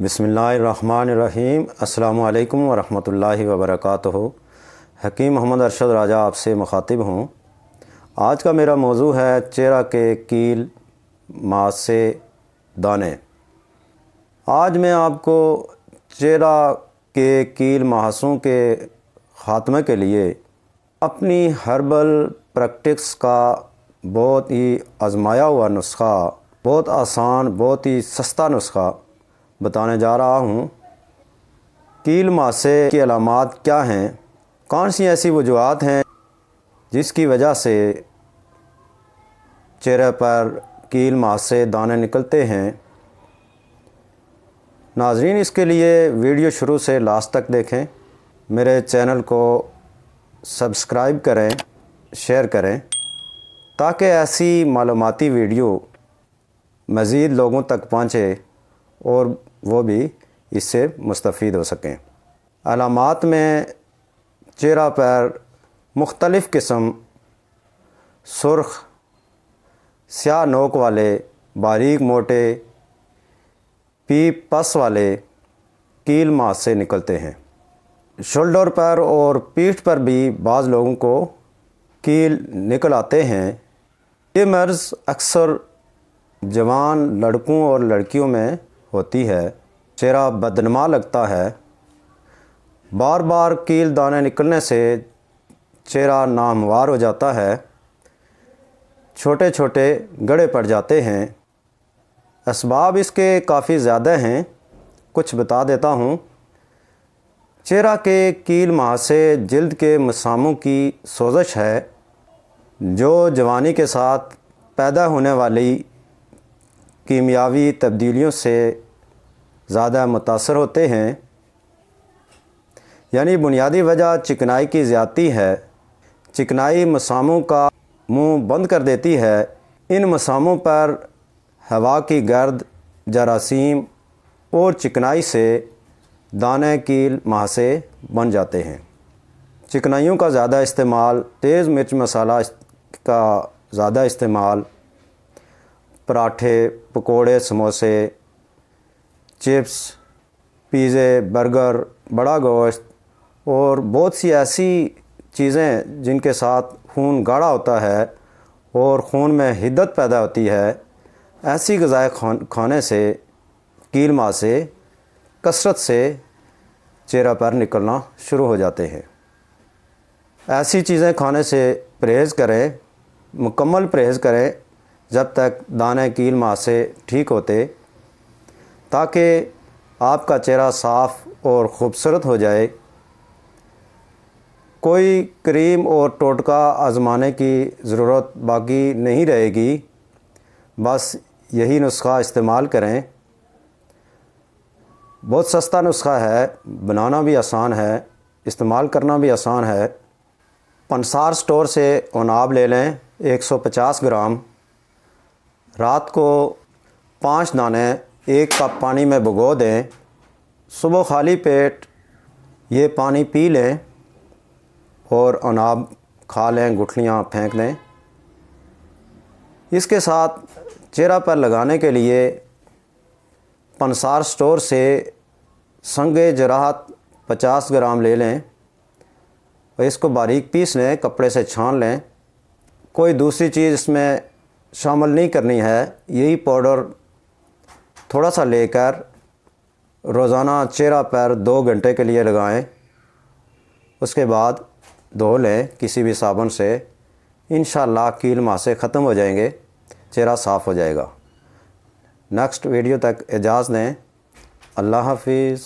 بسم اللہ الرحمن الرحیم۔ السلام علیکم ورحمۃ اللہ وبرکاتہ۔ حکیم محمد ارشد راجہ آپ سے مخاطب ہوں۔ آج کا میرا موضوع ہے چہرہ کے کیل ماسے دانے۔ آج میں آپ کو چہرہ کے کیل ماسوں کے خاتمے کے لیے اپنی ہربل پریکٹس کا بہت ہی آزمایا ہوا نسخہ، بہت آسان، بہت ہی سستا نسخہ بتانے جا رہا ہوں۔ کیل ماسے کی علامات کیا ہیں؟ کون سی ایسی وجوہات ہیں جس کی وجہ سے چہرے پر کیل ماسے دانے نکلتے ہیں؟ ناظرین، اس کے لیے ویڈیو شروع سے لاسٹ تک دیکھیں، میرے چینل کو سبسکرائب کریں، شیئر کریں تاکہ ایسی معلوماتی ویڈیو مزید لوگوں تک پہنچے اور وہ بھی اس سے مستفید ہو سکیں۔ علامات میں چہرہ پر مختلف قسم سرخ، سیاہ نوک والے، باریک موٹے، پیپ پس والے کیل ماسے نکلتے ہیں۔ شولڈر پر اور پیٹھ پر بھی بعض لوگوں کو کیل نکل آتے ہیں۔ یہ مرض اکثر جوان لڑکوں اور لڑکیوں میں ہوتی ہے۔ چہرہ بدنما لگتا ہے۔ بار بار کیل دانے نکلنے سے چہرہ ناہموار ہو جاتا ہے، چھوٹے چھوٹے گڑھے پڑ جاتے ہیں۔ اسباب اس کے کافی زیادہ ہیں، کچھ بتا دیتا ہوں۔ چہرہ کے کیل ماسے جلد کے مساموں کی سوزش ہے جو جوانی کے ساتھ پیدا ہونے والی کیمیاوی تبدیلیوں سے زیادہ متاثر ہوتے ہیں۔ یعنی بنیادی وجہ چکنائی کی زیادتی ہے۔ چکنائی مساموں کا منہ بند کر دیتی ہے۔ ان مساموں پر ہوا کی گرد، جراثیم اور چکنائی سے دانے کیل ماسے بن جاتے ہیں۔ چکنائیوں کا زیادہ استعمال، تیز مرچ مسالہ کا زیادہ استعمال، پراٹھے، پکوڑے، سموسے، چپس، پیزے، برگر، بڑا گوشت اور بہت سی ایسی چیزیں جن کے ساتھ خون گاڑھا ہوتا ہے اور خون میں حدت پیدا ہوتی ہے، ایسی غذائیں کھانے سے کیل ماسے کثرت سے چہرہ پر نکلنا شروع ہو جاتے ہیں۔ ایسی چیزیں کھانے سے پرہیز کریں، مکمل پرہیز کریں جب تک دانے کیل ماسے ٹھیک ہوتے، تاکہ آپ کا چہرہ صاف اور خوبصورت ہو جائے۔ کوئی کریم اور ٹوٹکا آزمانے کی ضرورت باقی نہیں رہے گی، بس یہی نسخہ استعمال کریں۔ بہت سستا نسخہ ہے، بنانا بھی آسان ہے، استعمال کرنا بھی آسان ہے۔ پنسار سٹور سے عناب لے لیں 150 گرام۔ رات کو 5 دانے 1 کپ پانی میں بھگو دیں۔ صبح خالی پیٹ یہ پانی پی لیں اور عناب کھا لیں، گٹھلیاں پھینک دیں۔ اس کے ساتھ چہرہ پر لگانے کے لیے پنسار سٹور سے سنگ جراحت 50 گرام لے لیں اور اس کو باریک پیس لیں، کپڑے سے چھان لیں۔ کوئی دوسری چیز اس میں شامل نہیں کرنی ہے، یہی پاؤڈر تھوڑا سا لے کر روزانہ چہرہ پر 2 گھنٹے کے لیے لگائیں۔ اس کے بعد دھو لیں کسی بھی صابن سے۔ انشاءاللہ کیل ماسے ختم ہو جائیں گے، چہرہ صاف ہو جائے گا۔ نیکسٹ ویڈیو تک اجازت دیں۔ اللہ حافظ۔